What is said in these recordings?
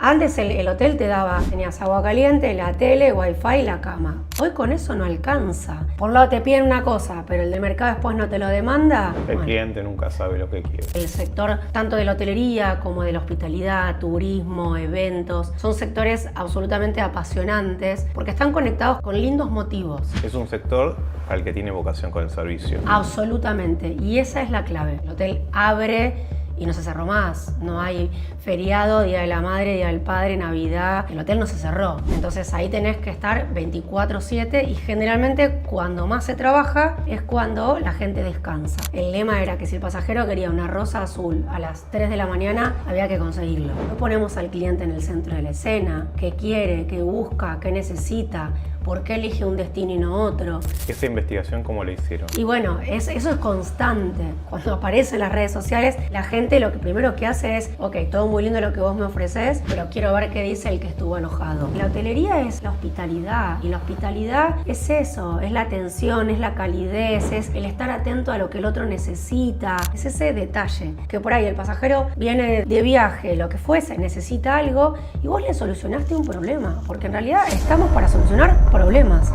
Antes el hotel te daba, tenías agua caliente, la tele, wifi y la cama. Hoy con eso no alcanza. Por un lado te piden una cosa, pero el del mercado después no te lo demanda. El cliente nunca sabe lo que quiere. El sector tanto de la hotelería como de la hospitalidad, turismo, eventos, son sectores absolutamente apasionantes porque están conectados con lindos motivos. Es un sector al que tiene vocación con el servicio. Absolutamente, y esa es la clave. El hotel abre y no se cerró más. No hay feriado, Día de la Madre, Día del Padre, Navidad. El hotel no se cerró. Entonces ahí tenés que estar 24/7 y generalmente cuando más se trabaja es cuando la gente descansa. El lema era que si el pasajero quería una rosa azul a las 3 de la mañana, había que conseguirlo. No ponemos al cliente en el centro de la escena. ¿Qué quiere? ¿Qué busca? ¿Qué necesita? ¿Por qué elige un destino y no otro? ¿Esa investigación cómo la hicieron? Y bueno, eso es constante. Cuando aparecen las redes sociales, la gente lo que primero que hace es, ok, todo muy lindo lo que vos me ofreces, pero quiero ver qué dice el que estuvo enojado. La hotelería es la hospitalidad, y la hospitalidad es eso, es la atención, es la calidez, es el estar atento a lo que el otro necesita, es ese detalle, que por ahí el pasajero viene de viaje, lo que fuese, necesita algo, y vos le solucionaste un problema, porque en realidad estamos para solucionar problemas.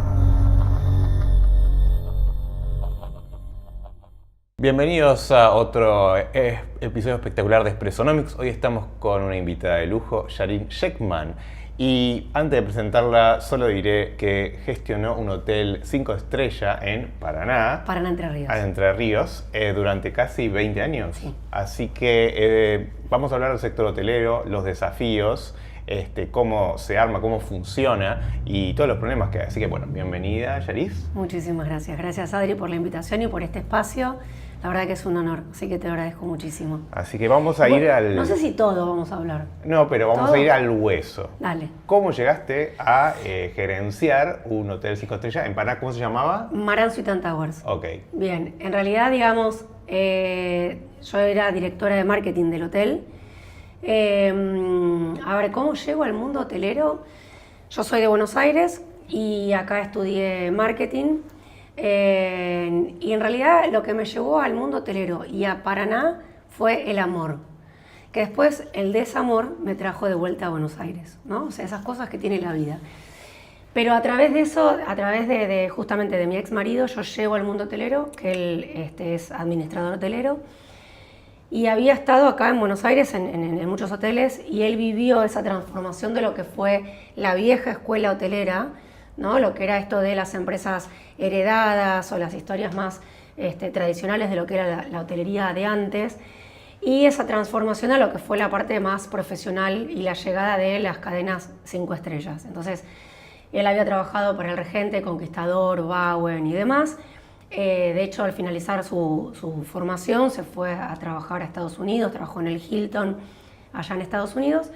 Bienvenidos a otro episodio espectacular de Expressonomics. Hoy estamos con una invitada de lujo, Yarin Sheckman. Y antes de presentarla, solo diré que gestionó un hotel 5 estrellas en Paraná. Paraná, Entre Ríos. Entre Ríos, durante casi 20 años. Sí. Así que vamos a hablar del sector hotelero, los desafíos, cómo se arma, cómo funciona y todos los problemas que hay. Así que bueno, bienvenida, Yaris. Muchísimas gracias. Gracias, Adri, por la invitación y por este espacio. La verdad que es un honor, así que te agradezco muchísimo. Así que vamos a ir al... No sé si todo vamos a hablar. No, pero vamos ¿Todo? a ir al hueso. Dale. ¿Cómo llegaste a gerenciar un hotel 5 estrellas en Paraná? ¿Cómo se llamaba? Maran Suite & Towers. Ok. Bien, en realidad, digamos, yo era directora de marketing del hotel. A ver, ¿cómo llego al mundo hotelero? Yo soy de Buenos Aires y acá estudié marketing. Y en realidad lo que me llevó al mundo hotelero y a Paraná fue el amor, que después el desamor me trajo de vuelta a Buenos Aires, ¿no? O sea, esas cosas que tiene la vida. Pero a través de eso, a través de justamente de mi ex marido, yo llego al mundo hotelero, que él es administrador hotelero, y había estado acá en Buenos Aires en muchos hoteles, y él vivió esa transformación de lo que fue la vieja escuela hotelera, ¿no? Lo que era esto de las empresas heredadas o las historias más tradicionales de lo que era la hotelería de antes, y esa transformación a lo que fue la parte más profesional y la llegada de las cadenas 5 estrellas. Entonces, él había trabajado para el Regente, Conquistador, Bauen y demás. De hecho, al finalizar su formación, se fue a trabajar a Estados Unidos, trabajó en el Hilton, allá en Estados Unidos,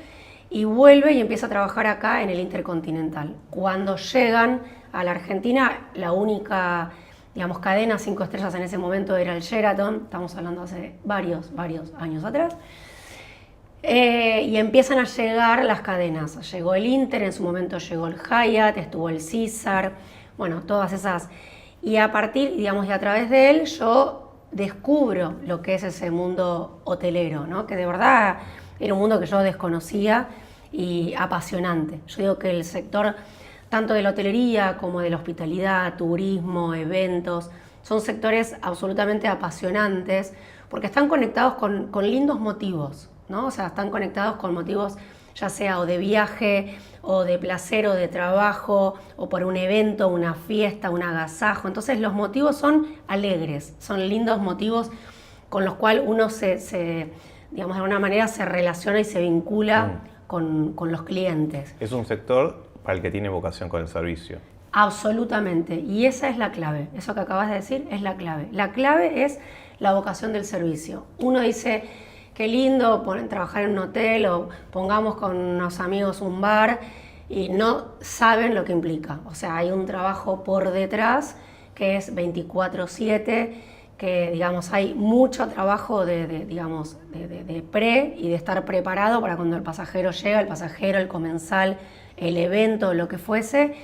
y vuelve y empieza a trabajar acá en el Intercontinental. Cuando llegan a la Argentina, la única, digamos, cadena 5 estrellas en ese momento era el Sheraton, estamos hablando hace varios años atrás, y empiezan a llegar las cadenas. Llegó el Inter, en su momento llegó el Hyatt, estuvo el Caesar, bueno, todas esas. Y a partir, digamos, y a través de él, yo descubro lo que es ese mundo hotelero, ¿no? Que de verdad era un mundo que yo desconocía y apasionante. Yo digo que el sector tanto de la hotelería como de la hospitalidad, turismo, eventos, son sectores absolutamente apasionantes porque están conectados con lindos motivos, ¿no? O sea, están conectados con motivos ya sea o de viaje, o de placer, o de trabajo, o por un evento, una fiesta, un agasajo. Entonces los motivos son alegres, son lindos motivos con los cuales uno digamos, de alguna manera se relaciona y se vincula con los clientes. Es un sector para el que tiene vocación con el servicio. Absolutamente, y esa es la clave, eso que acabas de decir es la clave. La clave es la vocación del servicio. Uno dice, qué lindo trabajar en un hotel o pongamos con unos amigos un bar, y no saben lo que implica. O sea, hay un trabajo por detrás que es 24/7, que digamos hay mucho trabajo de pre y de estar preparado para cuando el pasajero llega, el pasajero, el comensal, el evento, lo que fuese.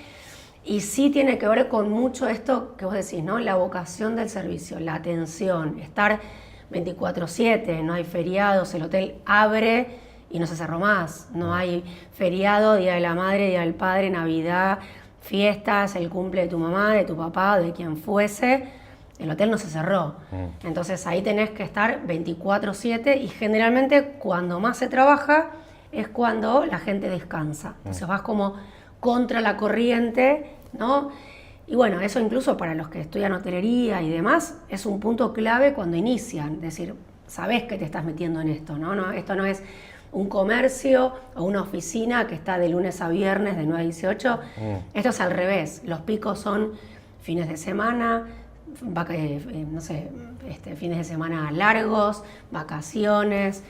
Y sí tiene que ver con mucho esto que vos decís, ¿no? La vocación del servicio, la atención, estar 24/7, no hay feriados, el hotel abre y no se cerró más. No hay feriado, Día de la Madre, Día del Padre, Navidad, fiestas, el cumple de tu mamá, de tu papá, de quien fuese. El hotel no se cerró. Entonces ahí tenés que estar 24/7 y generalmente cuando más se trabaja es cuando la gente descansa. Entonces vas como contra la corriente, ¿no? Y bueno, eso incluso para los que estudian hotelería y demás es un punto clave cuando inician. Es decir, sabés que te estás metiendo en esto, ¿no? Esto no es un comercio o una oficina que está de lunes a viernes de 9 a 18. Esto es al revés. Los picos son fines de semana, no sé, fines de semana largos, vacaciones.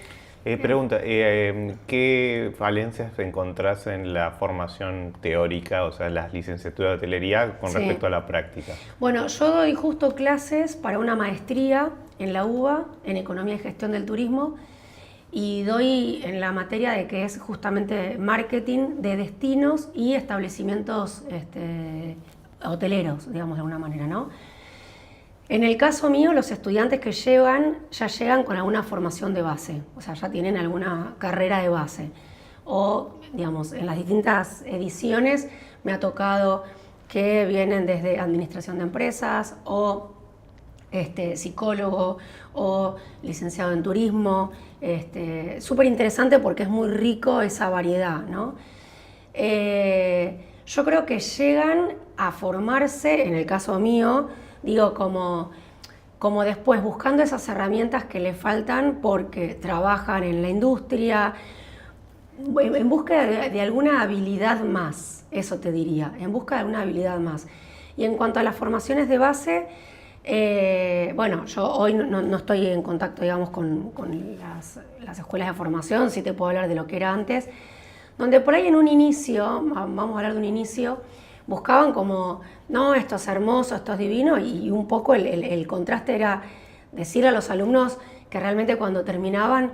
Pregunta, ¿qué falencias encontrás en la formación teórica, o sea, las licenciaturas de hotelería con respecto a la práctica? Bueno, yo doy justo clases para una maestría en la UBA, en Economía y Gestión del Turismo, y doy en la materia de que es justamente marketing de destinos y establecimientos hoteleros, digamos de alguna manera, ¿no? En el caso mío, los estudiantes que llegan ya llegan con alguna formación de base, o sea, ya tienen alguna carrera de base. O, digamos, en las distintas ediciones me ha tocado que vienen desde administración de empresas o psicólogo o licenciado en turismo. Súper interesante porque es muy rico esa variedad, ¿no? Yo creo que llegan a formarse, en el caso mío, digo, como después buscando esas herramientas que les faltan porque trabajan en la industria, en busca de alguna habilidad más, eso te diría, en busca de alguna habilidad más. Y en cuanto a las formaciones de base, bueno, yo hoy no estoy en contacto, digamos, con las escuelas de formación, sí te puedo hablar de lo que era antes, donde por ahí en un inicio, vamos a hablar de un inicio, buscaban como, no, esto es hermoso, esto es divino, y un poco el contraste era decir a los alumnos que realmente cuando terminaban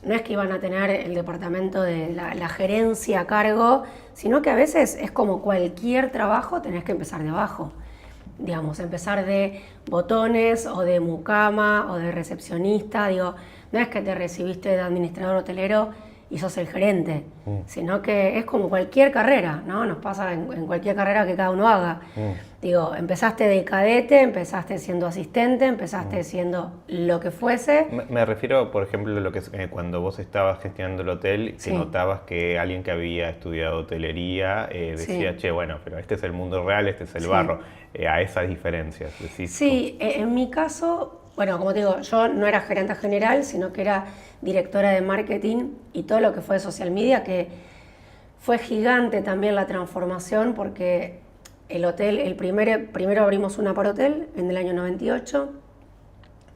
no es que iban a tener el departamento de la gerencia a cargo, sino que a veces es como cualquier trabajo, tenés que empezar de abajo. Digamos, empezar de botones o de mucama o de recepcionista, digo, no es que te recibiste de administrador hotelero y sos el gerente, sino que es como cualquier carrera, ¿no? Nos pasa en cualquier carrera que cada uno haga. Digo, empezaste de cadete, empezaste siendo asistente, empezaste siendo lo que fuese. Me refiero, por ejemplo, a lo que es, cuando vos estabas gestionando el hotel, que notabas que alguien que había estudiado hotelería decía, che, bueno, pero este es el mundo real, este es el barro, a esas diferencias. Decís, sí, en mi caso, bueno, como te digo, yo no era gerente general, sino que era directora de marketing y todo lo que fue social media, que fue gigante también la transformación porque el hotel, primero abrimos una para hotel en el año 98,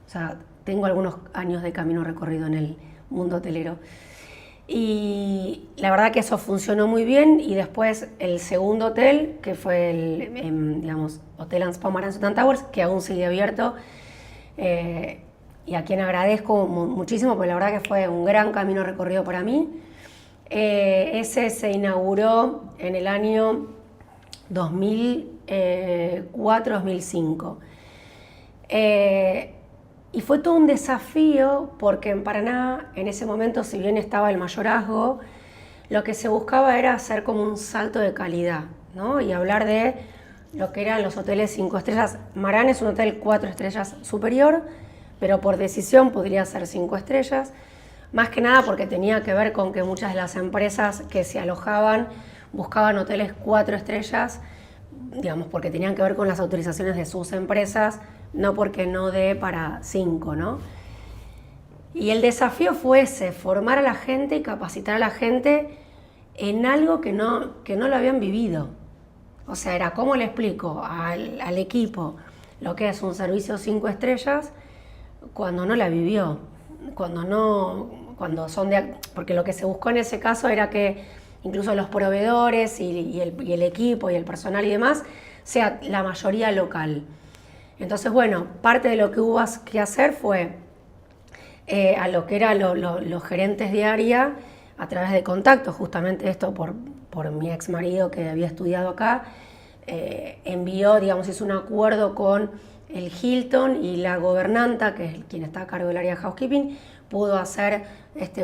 o sea, tengo algunos años de camino recorrido en el mundo hotelero. Y la verdad que eso funcionó muy bien y después el segundo hotel, que fue el digamos, Hotel & Spa Maran Sultan Towers, que aún sigue abierto, y a quien agradezco muchísimo, porque la verdad que fue un gran camino recorrido para mí. Ese se inauguró en el año 2004-2005. Y fue todo un desafío porque en Paraná, en ese momento, si bien estaba el mayorazgo, lo que se buscaba era hacer como un salto de calidad, ¿no? Y hablar de lo que eran los hoteles 5 estrellas. Marán es un hotel 4 estrellas superior, pero por decisión podría ser 5 estrellas, más que nada porque tenía que ver con que muchas de las empresas que se alojaban buscaban hoteles 4 estrellas, digamos, porque tenían que ver con las autorizaciones de sus empresas, no porque no dé para 5, ¿no? Y el desafío fue ese, formar a la gente y capacitar a la gente en algo que no lo habían vivido. O sea, era cómo le explico al equipo lo que es un servicio 5 estrellas cuando no la vivió, porque lo que se buscó en ese caso era que incluso los proveedores y el equipo y el personal y demás sea la mayoría local. Entonces, bueno, parte de lo que hubo que hacer fue a lo que eran los gerentes de área, a través de contactos, justamente esto por mi ex marido que había estudiado acá, envió, digamos, hizo un acuerdo con el Hilton y la gobernanta, que es quien está a cargo del área de housekeeping, pudo hacer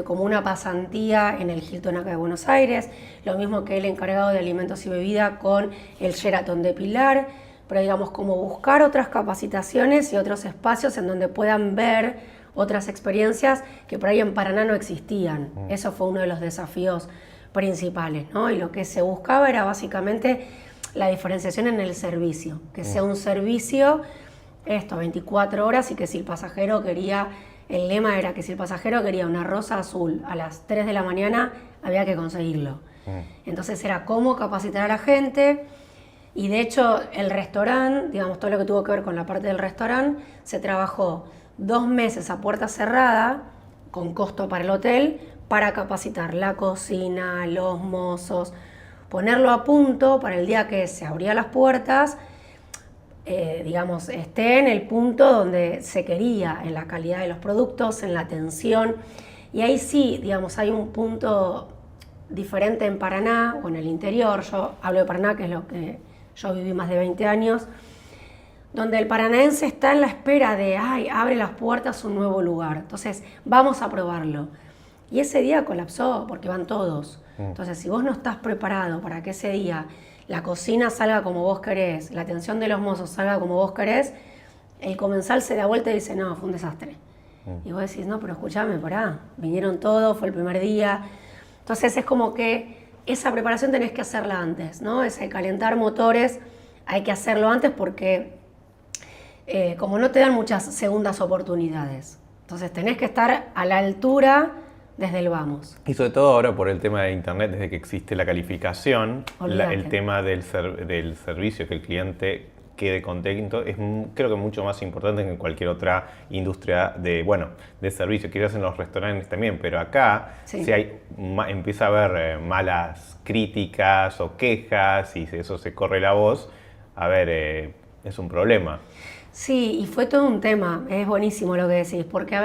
como una pasantía en el Hilton acá de Buenos Aires, lo mismo que el encargado de alimentos y bebida con el Sheraton de Pilar, pero digamos como buscar otras capacitaciones y otros espacios en donde puedan ver otras experiencias que por ahí en Paraná no existían. Eso fue uno de los desafíos principales, ¿no? Y lo que se buscaba era básicamente la diferenciación en el servicio, que sea un servicio 24 horas y que si el pasajero quería, el lema era que si el pasajero quería una rosa azul a las 3 de la mañana, había que conseguirlo. Entonces era cómo capacitar a la gente, y de hecho el restaurante, digamos todo lo que tuvo que ver con la parte del restaurante, se trabajó 2 meses a puerta cerrada, con costo para el hotel, para capacitar la cocina, los mozos, ponerlo a punto para el día que se abrían las puertas, digamos, esté en el punto donde se quería, en la calidad de los productos, en la atención. Y ahí sí, digamos, hay un punto diferente en Paraná o en el interior. Yo hablo de Paraná, que es lo que yo viví más de 20 años, donde el paranaense está en la espera de, ay, abre las puertas un nuevo lugar, entonces vamos a probarlo. Y ese día colapsó porque van todos. Entonces, si vos no estás preparado para que ese día la cocina salga como vos querés, la atención de los mozos salga como vos querés, el comensal se da vuelta y dice, no, fue un desastre. Y vos decís, no, pero escuchame, pará, vinieron todos, fue el primer día. Entonces es como que esa preparación tenés que hacerla antes, ¿no? Ese calentar motores hay que hacerlo antes porque como no te dan muchas segundas oportunidades. Entonces tenés que estar a la altura desde el vamos. Y sobre todo ahora por el tema de internet, desde que existe la calificación, el tema del servicio, que el cliente quede contento, es creo que mucho más importante que en cualquier otra industria de servicio. Quizás en los restaurantes también, pero acá sí. Si empieza a haber malas críticas o quejas y eso se corre la voz, es un problema. Sí, y fue todo un tema, es buenísimo lo que decís, porque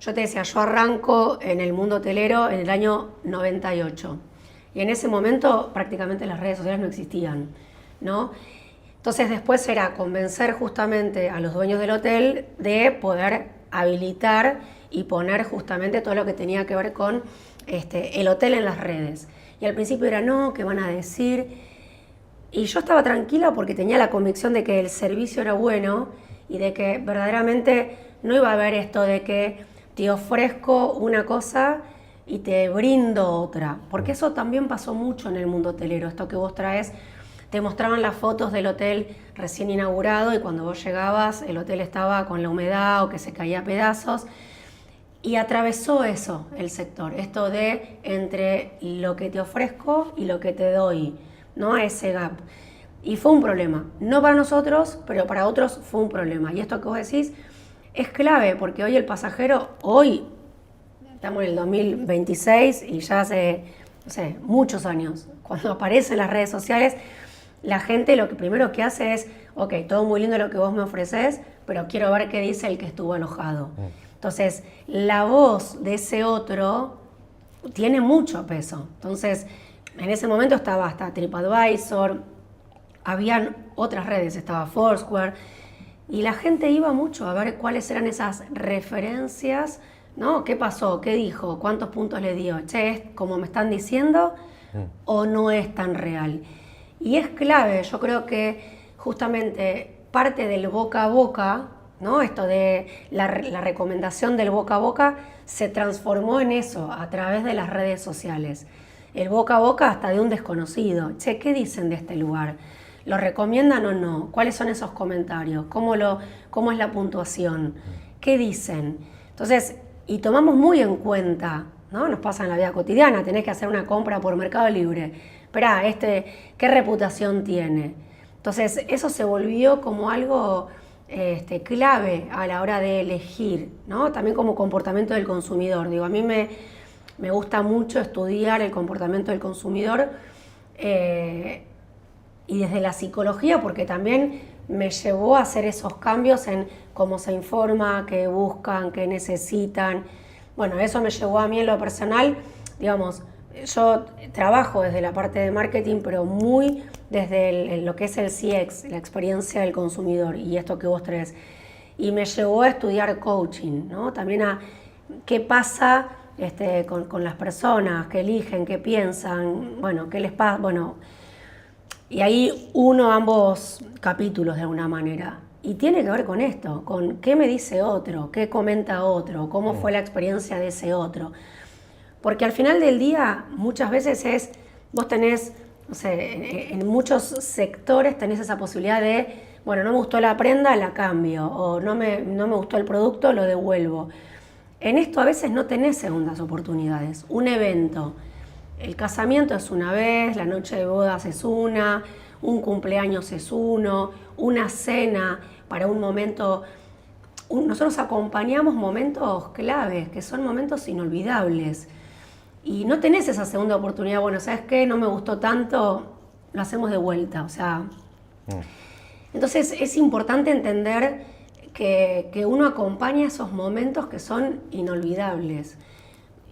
yo te decía, yo arranco en el mundo hotelero en el año 98 y en ese momento prácticamente las redes sociales no existían, ¿no? Entonces después era convencer justamente a los dueños del hotel de poder habilitar y poner justamente todo lo que tenía que ver con el hotel en las redes. Y al principio era no, ¿qué van a decir? Y yo estaba tranquila porque tenía la convicción de que el servicio era bueno y de que verdaderamente no iba a haber esto de que te ofrezco una cosa y te brindo otra. Porque eso también pasó mucho en el mundo hotelero. Esto que vos traes, te mostraban las fotos del hotel recién inaugurado y cuando vos llegabas el hotel estaba con la humedad o que se caía a pedazos. Y atravesó eso el sector, esto de entre lo que te ofrezco y lo que te doy, ¿no? Ese gap. Y fue un problema, no para nosotros, pero para otros fue un problema. Y esto que vos decís es clave, porque hoy el pasajero, estamos en el 2026 y ya hace, no sé, muchos años, cuando aparecen las redes sociales, la gente lo que primero que hace es, ok, todo muy lindo lo que vos me ofreces, pero quiero ver qué dice el que estuvo enojado. Entonces, la voz de ese otro tiene mucho peso. Entonces, en ese momento estaba hasta TripAdvisor, habían otras redes, estaba Foursquare, y la gente iba mucho a ver cuáles eran esas referencias, ¿no? ¿Qué pasó? ¿Qué dijo? ¿Cuántos puntos le dio? Che, ¿es como me están diciendo o no es tan real? Y es clave, yo creo que justamente parte del boca a boca, ¿no? Esto de la recomendación del boca a boca se transformó en eso a través de las redes sociales. El boca a boca hasta de un desconocido. Che, ¿qué dicen de este lugar? ¿Lo recomiendan o no? ¿Cuáles son esos comentarios? ¿Cómo es la puntuación? ¿Qué dicen? Entonces, y tomamos muy en cuenta, ¿no? Nos pasa en la vida cotidiana, tenés que hacer una compra por Mercado Libre. Esperá, ¿qué reputación tiene? Entonces, eso se volvió como algo clave a la hora de elegir, ¿no? También como comportamiento del consumidor. Digo, a mí me gusta mucho estudiar el comportamiento del consumidor y desde la psicología, porque también me llevó a hacer esos cambios en cómo se informa, qué buscan, qué necesitan. Bueno, eso me llevó a mí en lo personal, digamos, yo trabajo desde la parte de marketing, pero muy desde lo que es el CX, la experiencia del consumidor y esto que vos traes. Y me llevó a estudiar coaching, ¿no? También a qué pasa con las personas, qué eligen, qué piensan, bueno, qué les pasa, bueno, y ahí uno ambos capítulos de alguna manera. Y tiene que ver con esto, con qué me dice otro, qué comenta otro, cómo fue la experiencia de ese otro. Porque al final del día muchas veces vos tenés, no sé, en muchos sectores tenés esa posibilidad de, bueno, no me gustó la prenda, la cambio, o no me gustó el producto, lo devuelvo. En esto a veces no tenés segundas oportunidades. Un evento, el casamiento es una vez, la noche de bodas es una, un cumpleaños es uno, una cena para un momento. Nosotros acompañamos momentos claves, que son momentos inolvidables. Y no tenés esa segunda oportunidad, bueno, ¿sabes qué? No me gustó tanto, lo hacemos de vuelta. O sea, entonces es importante entender que uno acompaña esos momentos que son inolvidables.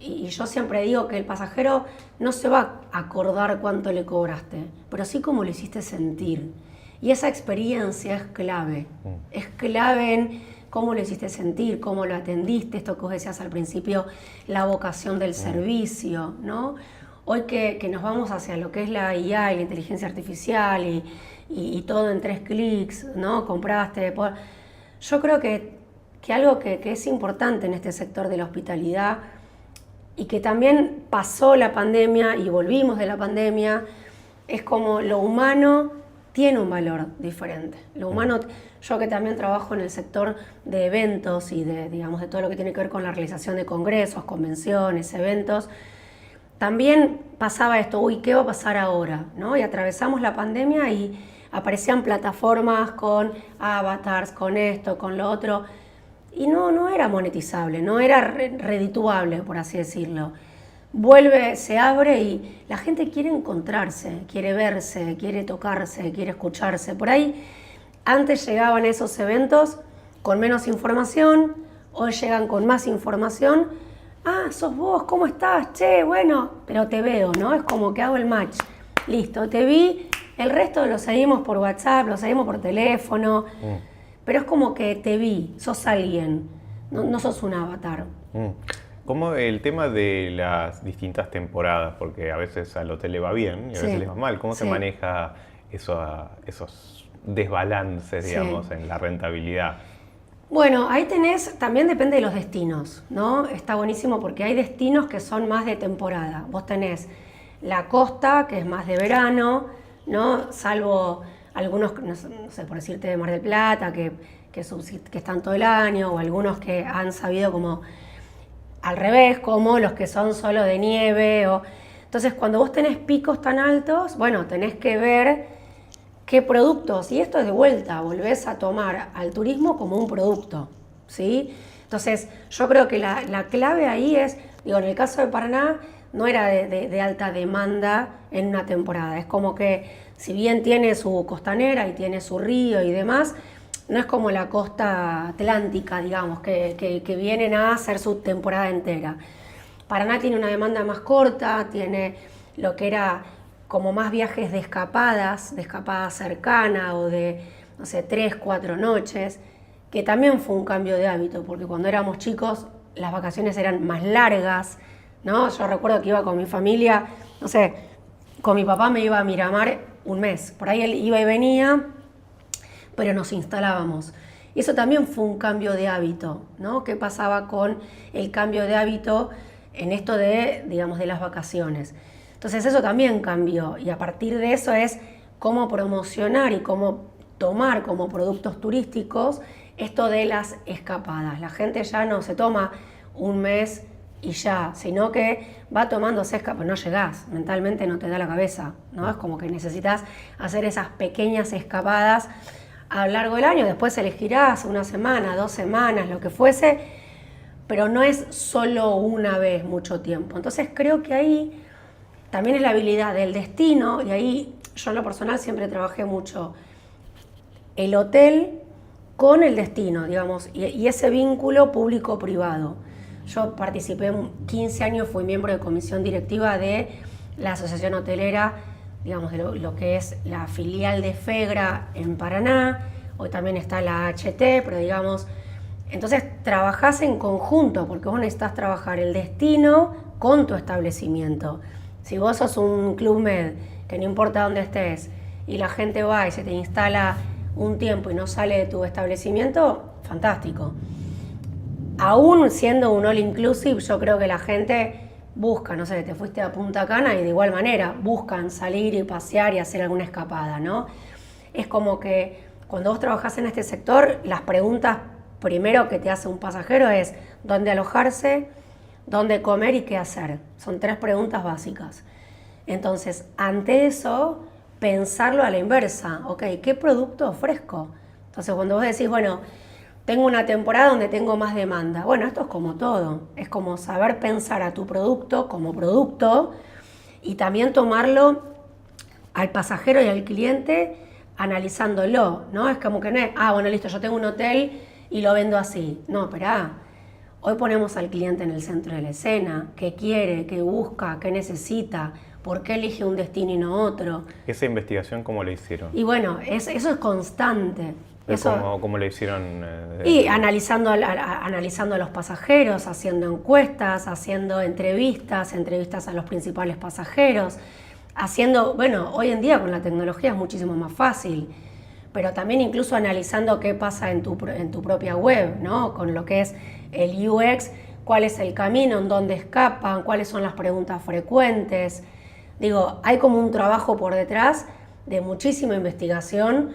Y yo siempre digo que el pasajero no se va a acordar cuánto le cobraste, pero sí cómo lo hiciste sentir. Y esa experiencia es clave. Es clave en cómo lo hiciste sentir, cómo lo atendiste, esto que vos decías al principio, la vocación del servicio, ¿no? Hoy que nos vamos hacia lo que es la IA y la inteligencia artificial y todo en 3 clics, ¿no? Compraste. Yo creo que algo que es importante en este sector de la hospitalidad y que también pasó la pandemia y volvimos de la pandemia, es como lo humano tiene un valor diferente. Lo humano, yo que también trabajo en el sector de eventos y de todo lo que tiene que ver con la realización de congresos, convenciones, eventos, también pasaba esto, ¿qué va a pasar ahora? ¿No? Y atravesamos la pandemia y aparecían plataformas con avatars, con esto, con lo otro, y no era monetizable, no era redituable, por así decirlo. Vuelve, se abre y la gente quiere encontrarse, quiere verse, quiere tocarse, quiere escucharse. Por ahí, antes llegaban esos eventos con menos información, hoy llegan con más información. Ah, sos vos, ¿cómo estás? Che, bueno, pero te veo, ¿no? Es como que hago el match. Listo, te vi, el resto lo seguimos por WhatsApp, lo seguimos por teléfono, pero es como que te vi, sos alguien, no sos un avatar. ¿Cómo el tema de las distintas temporadas? Porque a veces al hotel le va bien y a veces le va mal. ¿Cómo se maneja esos desbalances, digamos, en la rentabilidad? Bueno, ahí tenés, también depende de los destinos, ¿no? Está buenísimo porque hay destinos que son más de temporada. Vos tenés la costa, que es más de verano, ¿no? Salvo algunos, no sé, por decirte de Mar del Plata, que están todo el año, o algunos que han sabido como al revés, como los que son solo de nieve. Entonces, cuando vos tenés picos tan altos, bueno, tenés que ver qué productos, y esto es de vuelta, volvés a tomar al turismo como un producto, ¿sí? Entonces, yo creo que la clave ahí es, en el caso de Paraná, no era de alta demanda en una temporada, es como que, si bien tiene su costanera y tiene su río y demás, no es como la costa atlántica, digamos, que vienen a hacer su temporada entera. Paraná tiene una demanda más corta, tiene lo que era como más viajes de escapada cercana o de, no sé, 3, 4 noches, que también fue un cambio de hábito, porque cuando éramos chicos las vacaciones eran más largas, ¿no? Yo recuerdo que iba con mi familia, no sé, con mi papá me iba a Miramar un mes, por ahí él iba y venía, pero nos instalábamos. Y eso también fue un cambio de hábito, ¿no? ¿Qué pasaba con el cambio de hábito en esto de, digamos, de las vacaciones? Entonces eso también cambió y a partir de eso es cómo promocionar y cómo tomar como productos turísticos esto de las escapadas. La gente ya no se toma un mes y ya, sino que va tomándose escapadas, no llegás, mentalmente no te da la cabeza, ¿no? Es como que necesitas hacer esas pequeñas escapadas a lo largo del año, después elegirás una semana, 2 semanas, lo que fuese, pero no es solo una vez mucho tiempo. Entonces creo que ahí también es la habilidad del destino, y ahí yo en lo personal siempre trabajé mucho el hotel con el destino, digamos, y ese vínculo público-privado. Yo participé 15 años, fui miembro de comisión directiva de la Asociación Hotelera, digamos, de lo que es la filial de FEGRA en Paraná. Hoy también está la HT, pero digamos, Entonces trabajás en conjunto, porque vos necesitas trabajar el destino con tu establecimiento. Si vos sos un Club Med, que no importa dónde estés, y la gente va y se te instala un tiempo y no sale de tu establecimiento, fantástico. Aún siendo un all inclusive, yo creo que la gente busca, no sé, te fuiste a Punta Cana y de igual manera buscan salir y pasear y hacer alguna escapada, ¿no? Es como que cuando vos trabajás en este sector, las preguntas primero que te hace un pasajero es dónde alojarse, dónde comer y qué hacer. Son 3 preguntas básicas. Entonces, ante eso, pensarlo a la inversa. Ok, ¿qué producto ofrezco? Entonces, cuando vos decís, bueno, tengo una temporada donde tengo más demanda. Bueno, esto es como todo. Es como saber pensar a tu producto como producto y también tomarlo al pasajero y al cliente analizándolo, ¿no? Es como que no es, bueno, listo, yo tengo un hotel y lo vendo así. No, esperá. Hoy ponemos al cliente en el centro de la escena. ¿Qué quiere? ¿Qué busca? ¿Qué necesita? ¿Por qué elige un destino y no otro? ¿Esa investigación cómo la hicieron? Y bueno, eso es constante. ¿Cómo lo hicieron? Y analizando a los pasajeros, haciendo encuestas, haciendo entrevistas a los principales pasajeros, bueno, hoy en día con la tecnología es muchísimo más fácil, pero también incluso analizando qué pasa en tu propia web, ¿no? Con lo que es el UX, cuál es el camino, en dónde escapan, cuáles son las preguntas frecuentes. Digo, hay como un trabajo por detrás de muchísima investigación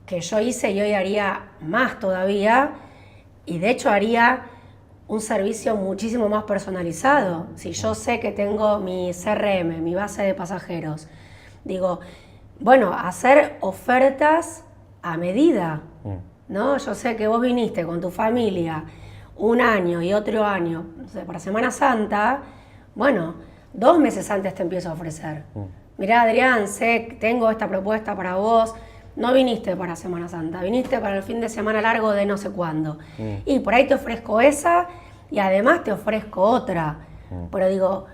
que yo hice y hoy haría más todavía, y de hecho haría un servicio muchísimo más personalizado. Si yo sé que tengo mi CRM, mi base de pasajeros, digo, bueno, hacer ofertas a medida, ¿no? Yo sé que vos viniste con tu familia un año y otro año, no sé, para Semana Santa, bueno, 2 meses antes te empiezo a ofrecer. Mirá, Adrián, sé que tengo esta propuesta para vos. No viniste para Semana Santa, viniste para el fin de semana largo de no sé cuándo. Y por ahí te ofrezco esa y además te ofrezco otra. Pero digo,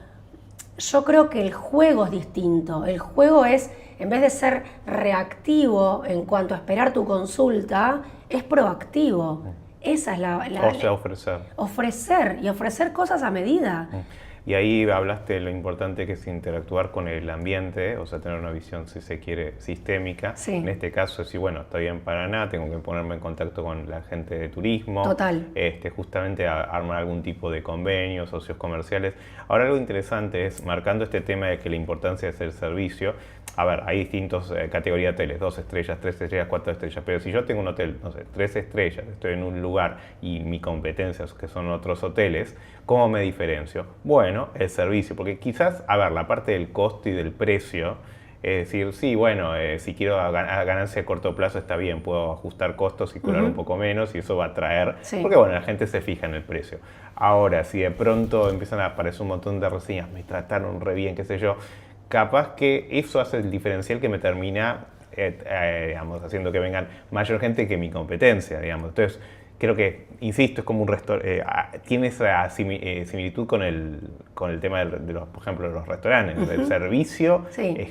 yo creo que el juego es distinto. El juego es, en vez de ser reactivo en cuanto a esperar tu consulta, es proactivo. Esa es O sea, ofrecer. Ofrecer y ofrecer cosas a medida. Y ahí hablaste de lo importante que es interactuar con el ambiente, o sea, tener una visión, si se quiere, sistémica. Sí. En este caso, si bueno, estoy en Paraná, tengo que ponerme en contacto con la gente de turismo. Total. Justamente armar algún tipo de convenios, socios comerciales. Ahora, algo interesante es, marcando este tema de que la importancia es el servicio, a ver, hay distintas categorías de hoteles, 2 estrellas, 3 estrellas, 4 estrellas, pero si yo tengo un hotel, no sé, 3 estrellas, estoy en un lugar y mi competencia, que son otros hoteles, ¿cómo me diferencio? Bueno, el servicio, porque quizás, a ver, la parte del costo y del precio, es decir, sí, bueno, si quiero ganancia a corto plazo está bien, puedo ajustar costos y cobrar un poco menos y eso va a traer, porque bueno, la gente se fija en el precio. Ahora, si de pronto empiezan a aparecer un montón de reseñas, me trataron re bien, qué sé yo, capaz que eso hace el diferencial que me termina, digamos, haciendo que vengan mayor gente que mi competencia, digamos. Entonces, creo que, insisto, es como un tiene esa similitud con el tema de los, por ejemplo, de los restaurantes, del servicio,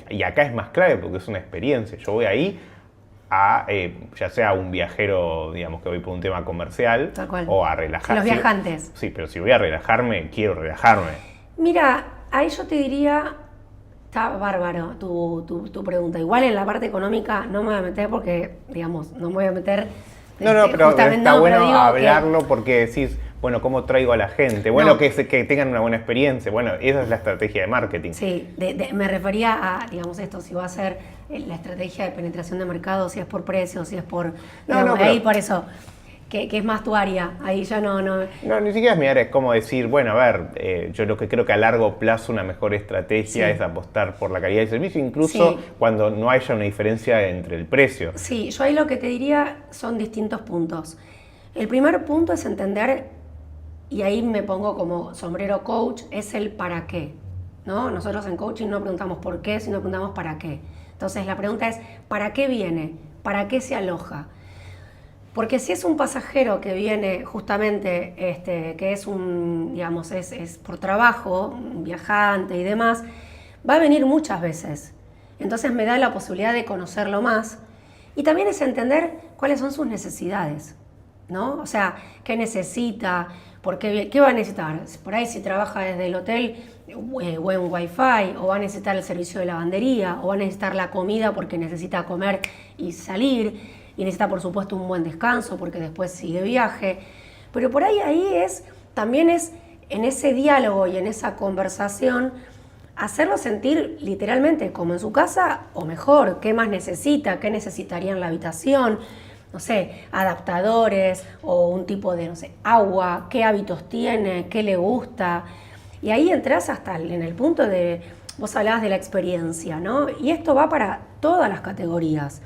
y acá es más clave porque es una experiencia. Yo voy ahí ya sea un viajero, digamos, que voy por un tema comercial, o a relajarme. Los viajantes. Sí, pero si voy a relajarme, quiero relajarme. Mira, ahí yo te diría, está bárbaro tu pregunta. Igual en la parte económica no me voy a meter porque, digamos, no me voy a meter... No, pero está bueno hablarlo porque decís, bueno, ¿cómo traigo a la gente? Bueno, que tengan una buena experiencia. Bueno, esa es la estrategia de marketing. Sí, me refería a, digamos, esto, si va a ser la estrategia de penetración de mercado, si es por precio, si es por... ahí por eso, que es más tu área, ahí ya no... No, ni siquiera es mi área, es como decir, bueno, a ver, yo lo que creo que a largo plazo una mejor estrategia es apostar por la calidad del servicio, incluso cuando no haya una diferencia entre el precio. Sí, yo ahí lo que te diría son distintos puntos. El primer punto es entender, y ahí me pongo como sombrero coach, es el para qué, ¿no? Nosotros en coaching no preguntamos por qué, sino preguntamos para qué. Entonces la pregunta es, ¿para qué viene? ¿Para qué se aloja? Porque si es un pasajero que viene justamente, que es digamos, es por trabajo, un viajante y demás, va a venir muchas veces. Entonces me da la posibilidad de conocerlo más y también es entender cuáles son sus necesidades. ¿no? O sea, ¿qué necesita? ¿Qué va a necesitar? Por ahí si trabaja desde el hotel, buen wifi, o va a necesitar el servicio de lavandería, o va a necesitar la comida porque necesita comer y salir, y necesita por supuesto un buen descanso porque después sigue viaje. Pero por ahí también es en ese diálogo y en esa conversación hacerlo sentir literalmente como en su casa o mejor, qué más necesita, qué necesitaría en la habitación, no sé, adaptadores o un tipo de, no sé, agua, qué hábitos tiene, qué le gusta. Y ahí entras hasta en el punto de, vos hablabas de la experiencia, ¿no? Y esto va para todas las categorías.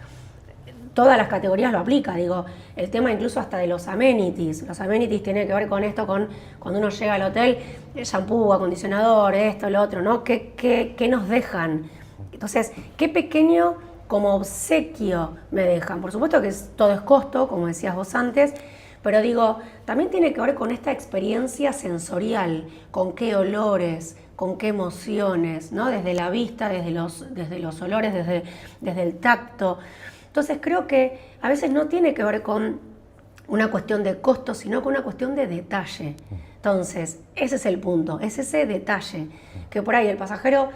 Todas las categorías lo aplica, digo, el tema incluso hasta de los amenities. Los amenities tienen que ver con esto, con cuando uno llega al hotel, shampoo, acondicionador, esto, lo otro, ¿no? ¿Qué nos dejan? Entonces, qué pequeño como obsequio me dejan. Por supuesto que todo es costo, como decías vos antes, pero digo, también tiene que ver con esta experiencia sensorial, con qué olores, con qué emociones, ¿no? Desde la vista, desde los olores, desde el tacto. Entonces creo que a veces no tiene que ver con una cuestión de costo, sino con una cuestión de detalle. Entonces, ese es el punto, es ese detalle, que por ahí el pasajero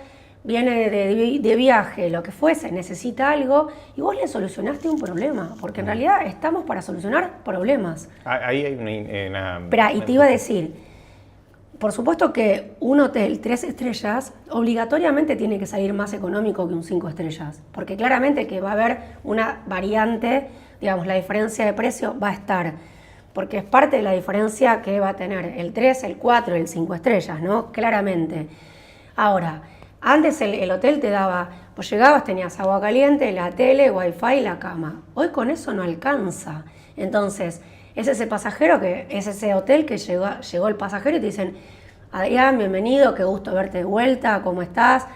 viene de viaje, lo que fuese, necesita algo y vos le solucionaste un problema, porque en realidad estamos para solucionar problemas. Ahí hay una... Espera, y te iba a decir, por supuesto que un hotel 3 estrellas obligatoriamente tiene que salir más económico que un 5 estrellas, porque claramente que va a haber una variante, digamos, la diferencia de precio va a estar, porque es parte de la diferencia que va a tener el 3, el 4, el 5 estrellas, ¿no? Claramente. Ahora, antes el hotel te daba, vos llegabas, tenías agua caliente, la tele, wifi y la cama. Hoy con eso no alcanza. Entonces, es ese pasajero, es ese hotel que llegó el pasajero y te dicen, Adrián, bienvenido, qué gusto verte de vuelta, ¿cómo estás?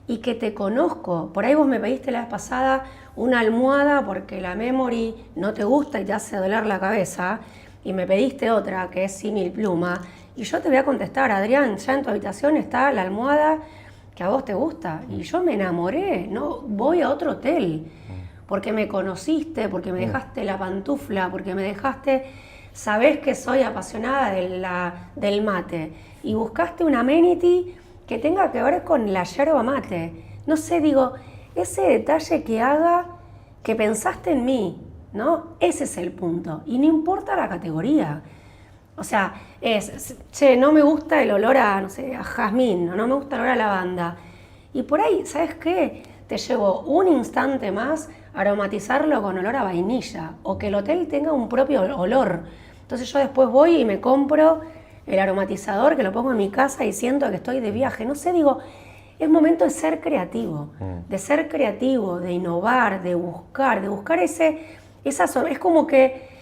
Y que te conozco. Por ahí vos me pediste la vez pasada una almohada porque la memory no te gusta y te hace doler la cabeza. Y me pediste otra que es símil pluma. Y yo te voy a contestar, Adrián, ya en tu habitación está la almohada que a vos te gusta. Y yo me enamoré, no voy a otro hotel. Porque me conociste, porque me dejaste la pantufla, porque me dejaste, sabés que soy apasionada del mate. Y buscaste un amenity que tenga que ver con la yerba mate. No sé, digo, ese detalle que haga que pensaste en mí, ¿no? Ese es el punto. Y no importa la categoría. O sea, che, no me gusta el olor a, no sé, a jazmín, no me gusta el olor a lavanda. Y por ahí, ¿sabes qué? Te llevo un instante más a aromatizarlo con olor a vainilla. O que el hotel tenga un propio olor. Entonces yo después voy y me compro el aromatizador que lo pongo en mi casa y siento que estoy de viaje. No sé, digo, es momento de ser creativo. De ser creativo, de innovar, de buscar es como que...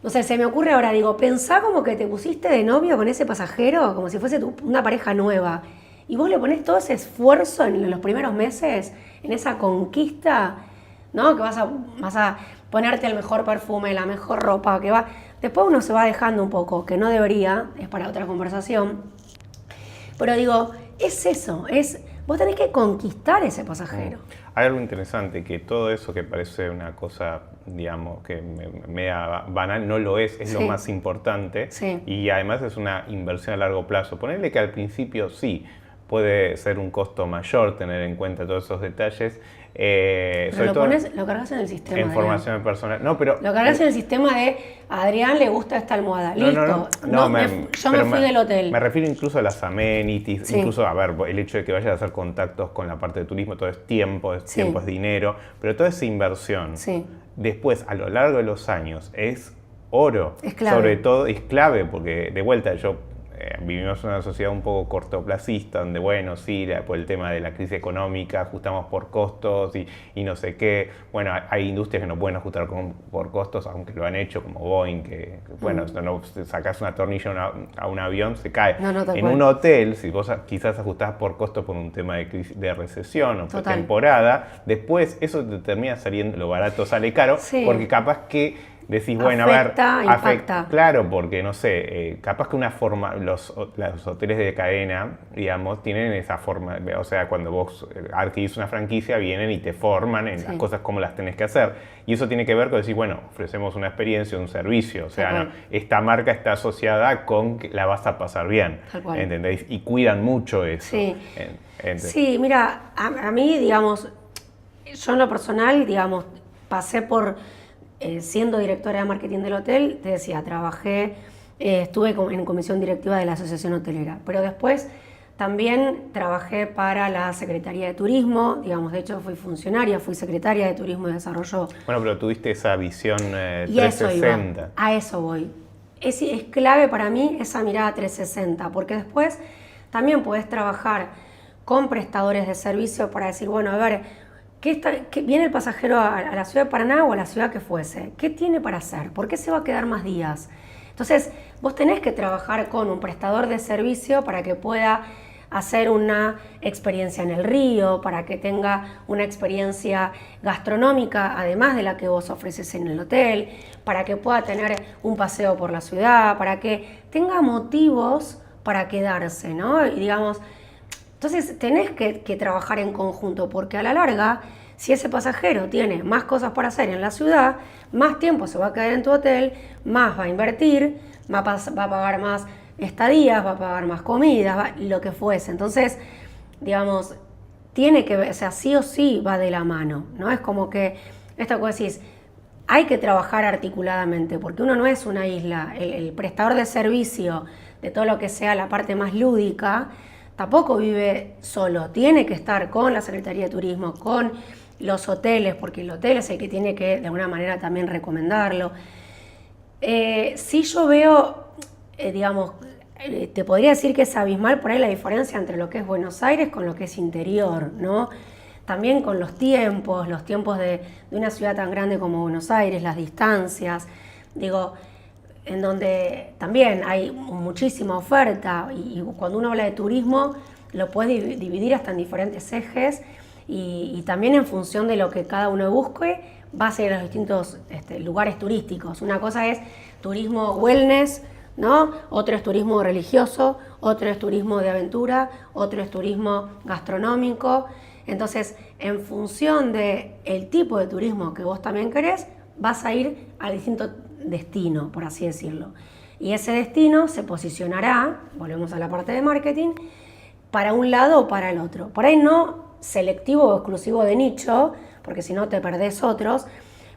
No sé, se me ocurre ahora, digo, pensá como que te pusiste de novio con ese pasajero, como si fuese una pareja nueva. Y vos le ponés todo ese esfuerzo en los primeros meses, en esa conquista, ¿no? Que vas a ponerte el mejor perfume, la mejor ropa, que va... Después uno se va dejando un poco, que no debería, es para otra conversación. Pero digo, es eso, vos tenés que conquistar ese pasajero. Hay algo interesante, que todo eso que parece una cosa, digamos, que media banal, no lo es lo más importante. Sí. Y además es una inversión a largo plazo. Ponerle que al principio sí, puede ser un costo mayor tener en cuenta todos esos detalles. Pero lo cargas en el sistema. Información personal. No, pero lo cargas en el sistema de a Adrián le gusta esta almohada. Listo. Yo me fui del hotel. Me refiero incluso a las amenities, sí. Incluso, a ver, el hecho de que vayas a hacer contactos con la parte de turismo, todo es tiempo, tiempo es dinero, pero toda esa inversión, después, a lo largo de los años, es oro. Es clave. Sobre todo, es clave, porque de vuelta vivimos en una sociedad un poco cortoplacista, donde, bueno, sí, por el tema de la crisis económica, ajustamos por costos y no sé qué. Bueno, hay industrias que no pueden ajustar por costos, aunque lo han hecho, como Boeing, que bueno, no sacás una tornilla a un avión, se cae. En un hotel, si vos quizás ajustás por costos por un tema de recesión o por temporada, después eso te termina saliendo, lo barato sale caro, porque capaz que decís, bueno, afecta, a ver, impacta. Claro, porque no sé, capaz que los hoteles de cadena, digamos, tienen esa forma, o sea, cuando vos adquirís una franquicia, vienen y te forman en las cosas como las tenés que hacer. Y eso tiene que ver con decir, bueno, ofrecemos una experiencia, un servicio, o sea, no, esta marca está asociada con que la vas a pasar bien, ¿entendéis? Y cuidan mucho eso. Sí, sí, mira, a mí, digamos, yo en lo personal, digamos, pasé por, siendo directora de marketing del hotel, te decía, trabajé, estuve en comisión directiva de la Asociación Hotelera, pero después también trabajé para la Secretaría de Turismo, digamos, de hecho fui funcionaria, fui secretaria de Turismo y Desarrollo. Bueno, pero tuviste esa visión Y 360. a eso voy. Es clave para mí esa mirada 360, porque después también podés trabajar con prestadores de servicio para decir, bueno, a ver, ¿qué viene el pasajero a la ciudad de Paraná o a la ciudad que fuese? ¿Qué tiene para hacer? ¿Por qué se va a quedar más días? Entonces, vos tenés que trabajar con un prestador de servicio para que pueda hacer una experiencia en el río, para que tenga una experiencia gastronómica, además de la que vos ofreces en el hotel, para que pueda tener un paseo por la ciudad, para que tenga motivos para quedarse, ¿no? Y digamos, entonces tenés que trabajar en conjunto, porque a la larga, si ese pasajero tiene más cosas para hacer en la ciudad, más tiempo se va a quedar en tu hotel, más va a invertir, va a pagar más estadías, va a pagar más comidas, lo que fuese. Entonces, digamos, tiene que ver, o sea, sí o sí va de la mano, ¿no? Es como que, esto que decís, hay que trabajar articuladamente, porque uno no es una isla. El prestador de servicio, de todo lo que sea la parte más lúdica, tampoco vive solo, tiene que estar con la Secretaría de Turismo, con los hoteles, porque el hotel es el que tiene que de alguna manera también recomendarlo. Si yo veo, digamos, te podría decir que es abismal por ahí la diferencia entre lo que es Buenos Aires con lo que es interior, ¿no? También con los tiempos de una ciudad tan grande como Buenos Aires, las distancias, digo, en donde también hay muchísima oferta y cuando uno habla de turismo lo puedes dividir hasta en diferentes ejes y también en función de lo que cada uno busque va a ser los distintos lugares turísticos. Una cosa es turismo wellness, ¿no? Otro es turismo religioso, otro es turismo de aventura, otro es turismo gastronómico. Entonces, en función del tipo de turismo que vos también querés, vas a ir a distinto destino, por así decirlo. Y ese destino se posicionará, volvemos a la parte de marketing, para un lado o para el otro. Por ahí no selectivo o exclusivo de nicho, porque si no te perdés otros,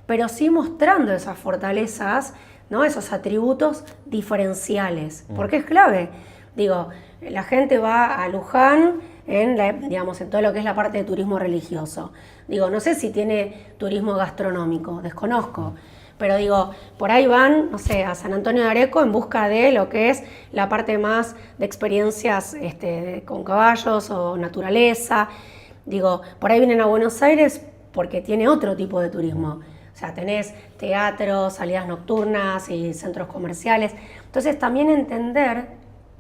pero sí mostrando esas fortalezas, ¿no? Esos atributos diferenciales, porque es clave. Digo, la gente va a Luján digamos, en todo lo que es la parte de turismo religioso. Digo, no sé si tiene turismo gastronómico, desconozco. Pero digo, por ahí van, no sé, a San Antonio de Areco en busca de lo que es la parte más de experiencias con caballos o naturaleza. Digo, por ahí vienen a Buenos Aires porque tiene otro tipo de turismo. O sea, tenés teatros, salidas nocturnas y centros comerciales. Entonces también entender,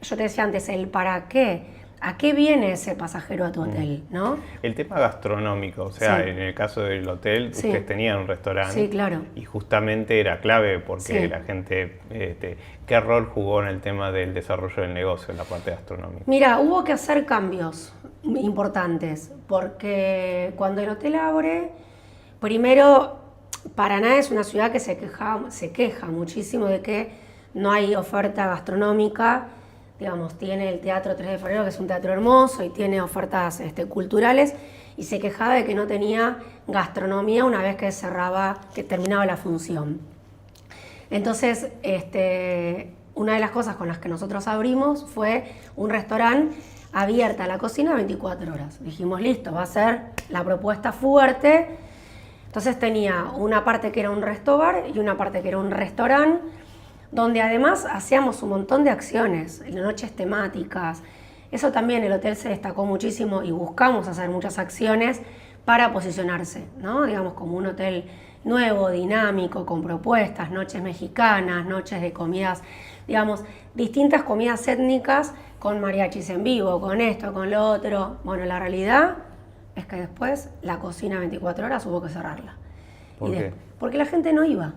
yo te decía antes, el para qué. ¿A qué viene ese pasajero a tu hotel, no? El tema gastronómico, o sea, en el caso del hotel, ustedes tenían un restaurante. Sí, claro. Y justamente era clave porque la gente, ¿qué rol jugó en el tema del desarrollo del negocio, en la parte gastronómica? Mira, hubo que hacer cambios importantes, porque cuando el hotel abre, primero, Paraná es una ciudad que se queja muchísimo de que no hay oferta gastronómica. Digamos, tiene el Teatro 3 de Febrero, que es un teatro hermoso, y tiene ofertas culturales, y se quejaba de que no tenía gastronomía una vez que terminaba la función. Entonces, una de las cosas con las que nosotros abrimos fue un restaurante abierta a la cocina 24 horas. Dijimos, listo, va a ser la propuesta fuerte. Entonces tenía una parte que era un restobar y una parte que era un restaurante, donde además hacíamos un montón de acciones, noches temáticas. Eso también el hotel se destacó muchísimo y buscamos hacer muchas acciones para posicionarse, ¿no? Digamos, como un hotel nuevo, dinámico, con propuestas, noches mexicanas, noches de comidas, digamos, distintas comidas étnicas con mariachis en vivo, con esto, con lo otro. Bueno, la realidad es que después la cocina 24 horas hubo que cerrarla. ¿Por qué? Porque la gente no iba.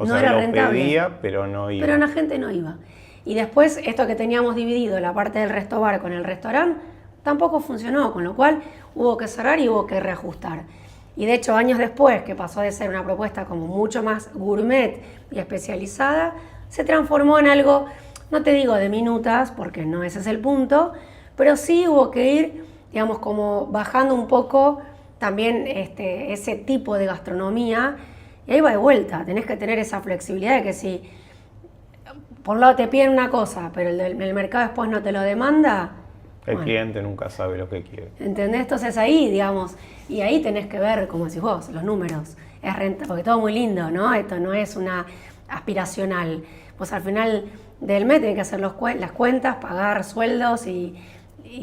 O no sea, era lo rentable. pedía, pero no iba. Pero la gente no iba. Y después, esto que teníamos dividido, la parte del resto bar con el restaurante, tampoco funcionó, con lo cual hubo que cerrar y hubo que reajustar. Y de hecho, años después, que pasó de ser una propuesta como mucho más gourmet y especializada, se transformó en algo, no te digo de minutas, porque no ese es el punto, pero sí hubo que ir, digamos, como bajando un poco también ese tipo de gastronomía. Y ahí va de vuelta, tenés que tener esa flexibilidad de que si por un lado te piden una cosa, pero el mercado después no te lo demanda. El Bueno, cliente nunca sabe lo que quiere. ¿entendés? Entonces ahí, digamos, y ahí tenés que ver, como decís vos, los números. Es renta, porque todo muy lindo, ¿no? Esto no es una aspiracional. Pues al final del mes tenés que hacer las cuentas, pagar sueldos y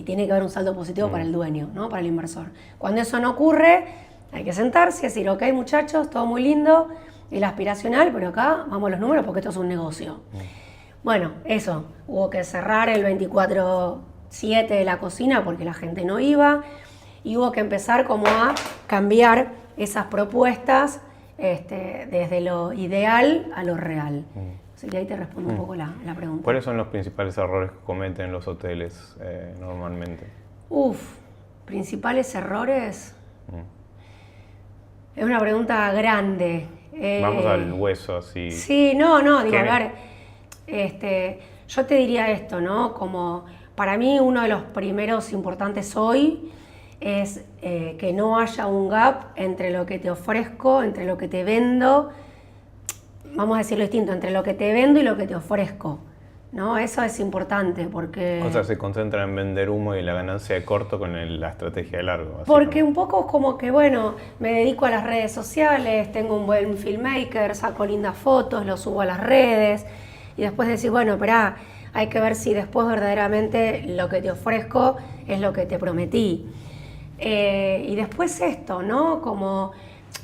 tiene que haber un saldo positivo para el dueño, ¿no? Para el inversor. Cuando eso no ocurre, hay que sentarse y decir, ok, muchachos, todo muy lindo, y la aspiracional, pero acá vamos los números porque esto es un negocio. Bueno, eso, hubo que cerrar el 24/7 de la cocina porque la gente no iba y hubo que empezar como a cambiar esas propuestas desde lo ideal a lo real. Así que ahí te respondo un poco la pregunta. ¿Cuáles son los principales errores que cometen los hoteles normalmente? Principales errores. Es una pregunta grande. Vamos al hueso, así. Sí, no, digo, ¿Qué? a ver, yo te diría esto, ¿no? Como para mí uno de los primeros importantes hoy es que no haya un gap entre lo que te ofrezco, entre lo que te vendo, vamos a decirlo distinto, entre lo que te vendo y lo que te ofrezco, ¿no? Eso es importante porque... O sea, se concentra en vender humo y la ganancia de corto con la estrategia de largo. Porque un poco es como que, bueno, me dedico a las redes sociales, tengo un buen filmmaker, saco lindas fotos, lo subo a las redes y después decir, bueno, esperá, hay que ver si después verdaderamente lo que te ofrezco es lo que te prometí. Y después esto, ¿no? Como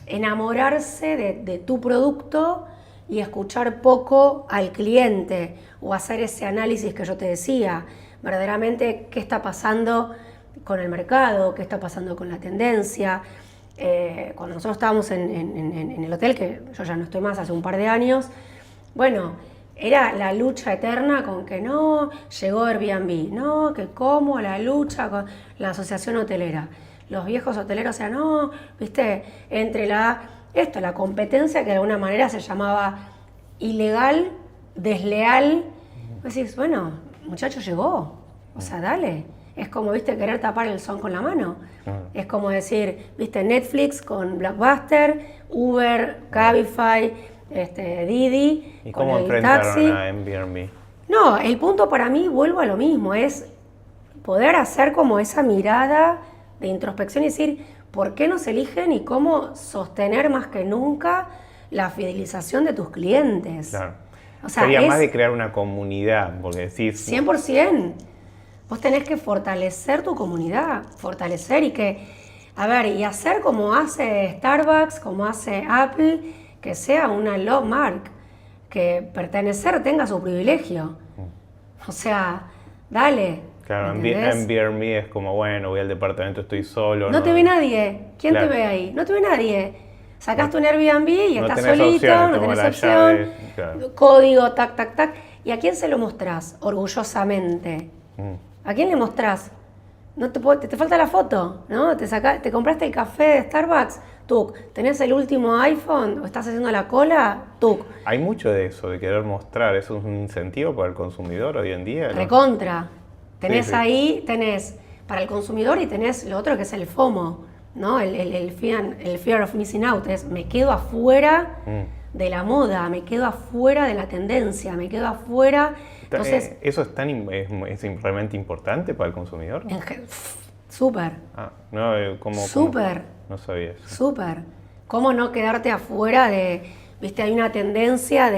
enamorarse de tu producto y escuchar poco al cliente o hacer ese análisis que yo te decía, verdaderamente qué está pasando con el mercado, qué está pasando con la tendencia. Cuando nosotros estábamos en el hotel, que yo ya no estoy más, hace un par de años, bueno, era la lucha eterna con que no, llegó Airbnb, no, que cómo, la lucha con la asociación hotelera. Los viejos hoteleros decían, no, viste, entre la competencia que de alguna manera se llamaba ilegal, desleal. Vos decís, bueno, muchacho, llegó, o sea, dale. Es como, viste, querer tapar el sol con la mano. Es como decir, viste, Netflix con Blockbuster, Uber, Cabify, Didi, ¿Y con cómo el enfrentaron taxi. a Airbnb? No, el punto para mí, vuelvo a lo mismo, es poder hacer como esa mirada de introspección y decir, ¿por qué nos eligen y cómo sostener más que nunca la fidelización de tus clientes? Claro. O sea, Sería es más de crear una comunidad, porque decís... 100%. Vos tenés que fortalecer tu comunidad, fortalecer y que, a ver, y hacer como hace Starbucks, como hace Apple, que sea una love mark, que pertenecer tenga su privilegio. O sea, dale. Claro, ¿entendés? Airbnb es como, bueno, voy al departamento, estoy solo. No te ve nadie. ¿Quién Claro. te ve ahí? No te ve nadie. Sacaste un Airbnb y no estás tenés solito, opciones, no tomo tenés la opción. llave, claro. Código, tac, tac, tac. ¿Y a quién se lo mostrás orgullosamente? ¿A quién le mostrás? No te falta la foto, ¿no? Te compraste el café de Starbucks, tuc. ¿Tenés el último iPhone o estás haciendo la cola? Tuc. Hay mucho de eso, de querer mostrar. ¿Eso es un incentivo para el consumidor hoy en día? ¿no? Recontra. Tenés Sí, sí. ahí, tenés para el consumidor y tenés lo otro que es el FOMO, ¿no? El fear of missing out. Es me quedo afuera de la moda, me quedo afuera de la tendencia, me quedo afuera. Entonces, ¿Eso es realmente importante para el consumidor? súper. Ah, no, Súper. No sabía eso. Súper. ¿Cómo no quedarte afuera de, viste, hay una tendencia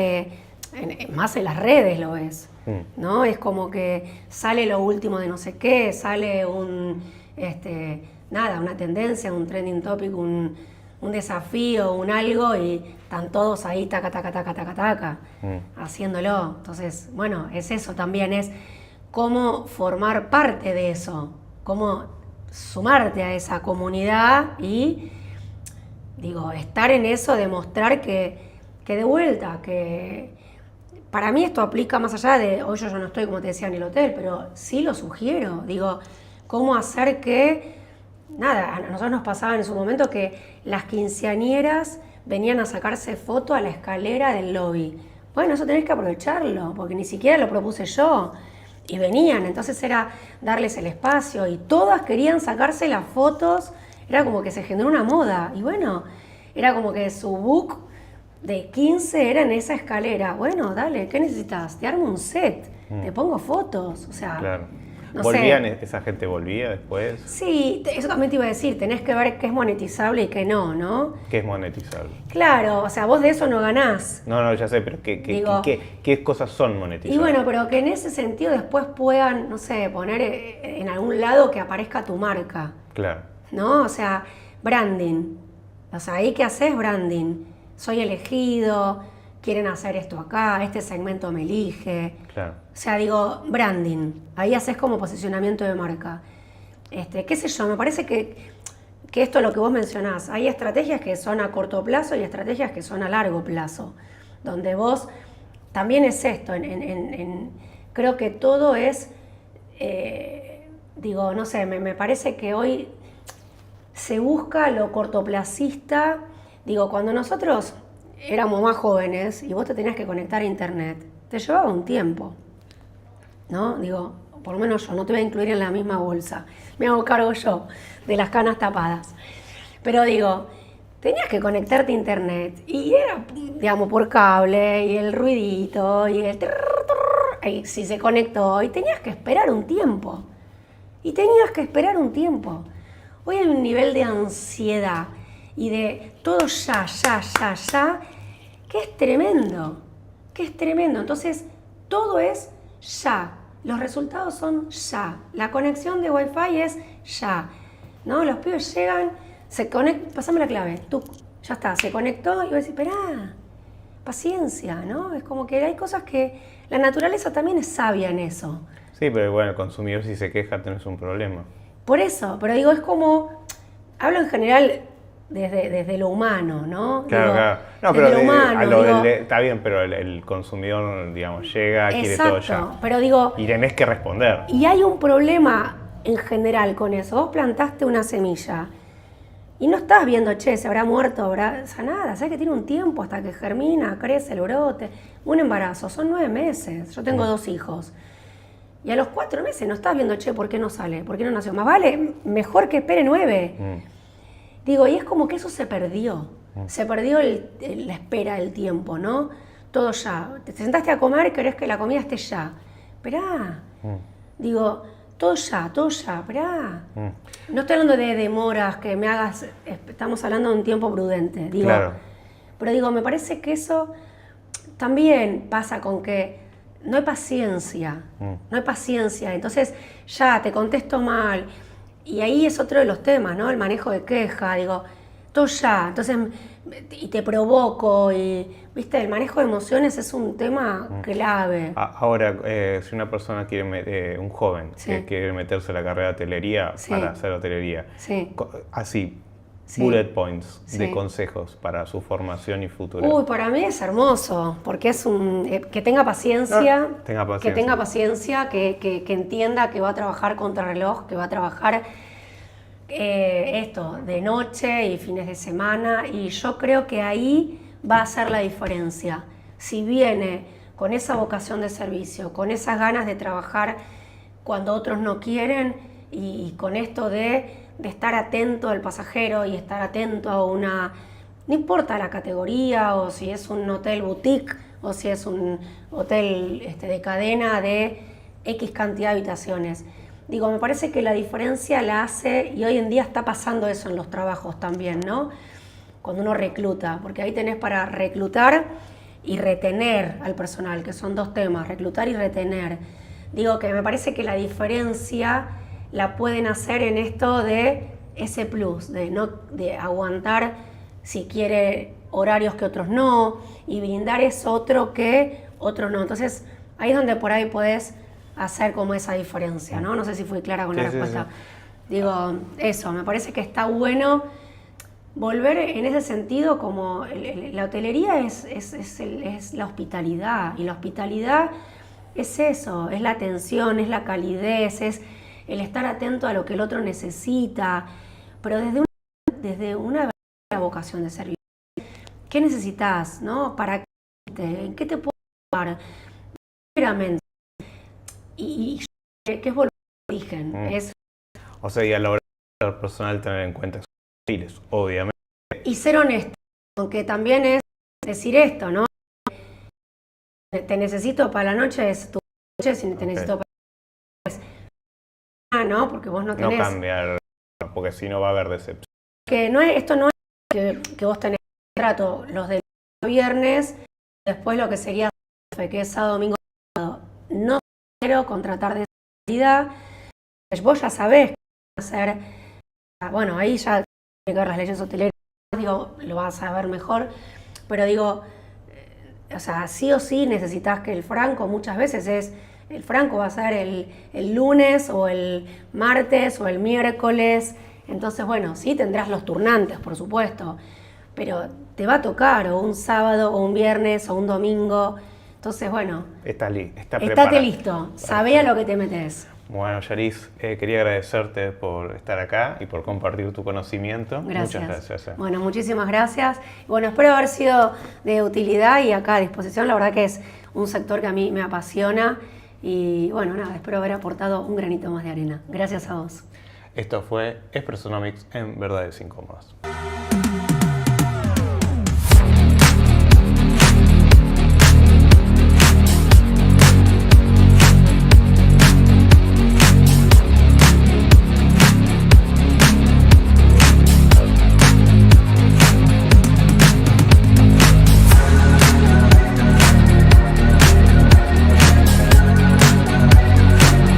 más en las redes lo ves, ¿no? Es como que sale lo último de no sé qué, sale una tendencia, un trending topic, un desafío, un algo y están todos ahí taca, taca, taca, taca, taca, haciéndolo. Entonces, bueno, es eso también, es cómo formar parte de eso, cómo sumarte a esa comunidad y, digo, estar en eso, demostrar que que de vuelta, que para mí esto aplica más allá de, hoy yo no estoy, como te decía, en el hotel, pero sí lo sugiero, digo, cómo hacer que, nada, a nosotros nos pasaba en su momento que las quinceañeras venían a sacarse foto a la escalera del lobby. Bueno, eso tenés que aprovecharlo, porque ni siquiera lo propuse yo. Y venían, entonces era darles el espacio y todas querían sacarse las fotos, era como que se generó una moda. Y bueno, era como que su book de 15 era en esa escalera. Bueno, dale, ¿qué necesitas? Te armo un set, te pongo fotos, o sea... Claro. No ¿Volvían? sé. ¿Esa gente volvía después? Sí, eso también te iba a decir, tenés que ver qué es monetizable y qué no, ¿no? ¿Qué es monetizable? Claro, o sea, vos de eso no ganás. No, ya sé, pero Digo, ¿qué cosas son monetizables? Y bueno, pero que en ese sentido después puedan, no sé, poner en algún lado que aparezca tu marca, Claro. ¿no? O sea, branding. O sea, ahí que haces branding. Soy elegido, quieren hacer esto acá, este segmento me elige. Claro. O sea, digo, branding. Ahí haces como posicionamiento de marca. Qué sé yo, me parece que esto es lo que vos mencionás. Hay estrategias que son a corto plazo y estrategias que son a largo plazo. Donde vos, también es esto, creo que todo es, digo, no sé, me parece que hoy se busca lo cortoplacista. Digo, cuando nosotros éramos más jóvenes y vos te tenías que conectar a internet, te llevaba un tiempo, ¿no? Digo, por lo menos yo, no te voy a incluir en la misma bolsa, me hago cargo yo de las canas tapadas. Pero digo, tenías que conectarte a internet y era, digamos, por cable y el ruidito y el y si se conectó y tenías que esperar un tiempo. Hoy hay un nivel de ansiedad y de todo ya, que es tremendo. Entonces, todo es ya. Los resultados son ya. La conexión de Wi-Fi es ya. ¿No? Los pibes llegan, se conectan, pasame la clave, tú, ya está, se conectó y vos decís, esperá, paciencia, ¿no? Es como que hay cosas que la naturaleza también es sabia en eso. Sí, pero bueno, el consumidor si se queja tenés un problema. Por eso, pero digo, es como, hablo en general desde lo humano, ¿no? Claro, digo, claro. No, desde pero lo humano, está bien, pero el consumidor, digamos, llega, quiere todo ya. exacto, pero digo, Y tenés que responder. y hay un problema en general con eso. Vos plantaste una semilla y no estás viendo, che, se habrá muerto, o sea, nada. Sabés que tiene un tiempo hasta que germina, crece el brote. Un embarazo, son 9 meses. Yo tengo 2 hijos. Y a los 4 meses no estás viendo, che, ¿por qué no sale? ¿Por qué no nació? Más vale, mejor que espere 9. Digo, y es como que eso se perdió. Se perdió la espera, el tiempo, ¿no? Todo ya. Te sentaste a comer y querés que la comida esté ya. Esperá. Digo, todo ya, esperá. No estoy hablando de demoras, que me hagas... Estamos hablando de un tiempo prudente. Digo, Claro. Pero digo, me parece que eso también pasa con que no hay paciencia. No hay paciencia. Entonces, ya, te contesto mal. Y ahí es otro de los temas, ¿no? El manejo de queja, digo, todo ya. Entonces, y te provoco, y, ¿viste? El manejo de emociones es un tema clave. Ahora, si una persona quiere, un joven, Sí. que quiere meterse a la carrera de hotelería Sí. para hacer hotelería, Sí. así, Sí. bullet points de Sí. consejos para su formación y futuro. Uy, para mí es hermoso, porque es que tenga paciencia, No, que tenga paciencia, que entienda que va a trabajar contrarreloj, que va a trabajar esto de noche y fines de semana, y yo creo que ahí va a ser la diferencia. Si viene con esa vocación de servicio, con esas ganas de trabajar cuando otros no quieren, y con esto de estar atento al pasajero y estar atento a una... No importa la categoría, o si es un hotel boutique, o si es un hotel de cadena de X cantidad de habitaciones. Digo, me parece que la diferencia la hace, y hoy en día está pasando eso en los trabajos también, ¿no? Cuando uno recluta, porque ahí tenés para reclutar y retener al personal, que son 2 temas, reclutar y retener. Digo que me parece que la diferencia la pueden hacer en esto de ese plus, de aguantar si quiere horarios que otros no, y brindar eso otro que otros no. Entonces, ahí es donde por ahí podés hacer como esa diferencia, ¿no? No sé si fui clara con la respuesta. Sí. Digo, eso, me parece que está bueno volver en ese sentido como la hotelería es la hospitalidad, y la hospitalidad es eso, es la atención, es la calidez, es el estar atento a lo que el otro necesita, pero desde una verdadera vocación de servicio. ¿Qué necesitas, no? ¿Para qué? ¿En qué te puedo ayudar? Verdaderamente. Y que es volver al origen. Es, o sea, y a la hora de ser personal tener en cuenta esos perfiles, obviamente. y ser honesto, aunque también es decir esto, ¿no? Te necesito para la noche, es tu noche, si te necesito para la noche, ¿no? Porque vos no tenés... No cambiar, porque si no va a haber decepción. Que no es, esto no es que vos tenés contrato los de viernes, después lo que sería que es sábado, domingo, sábado. No quiero contratar de salida. Vos ya sabés qué hacer. Bueno, ahí ya tiene que ver las leyes hoteleras, digo, lo vas a ver mejor, pero digo, o sea, sí o sí necesitas que el franco muchas veces el franco va a ser el lunes o el martes o el miércoles, entonces bueno, sí tendrás los turnantes, por supuesto, pero te va a tocar o un sábado o un viernes o un domingo, entonces bueno, Está estate preparado. listo, sabé a lo que te metes. Bueno, Yaris, quería agradecerte por estar acá y por compartir tu conocimiento. Gracias. Muchas gracias. Bueno, muchísimas gracias. Bueno, espero haber sido de utilidad y acá a disposición. La verdad que es un sector que a mí me apasiona y bueno, nada, espero haber aportado un granito más de arena. Gracias a vos. Esto fue Expressonomics en Verdades Incómodas.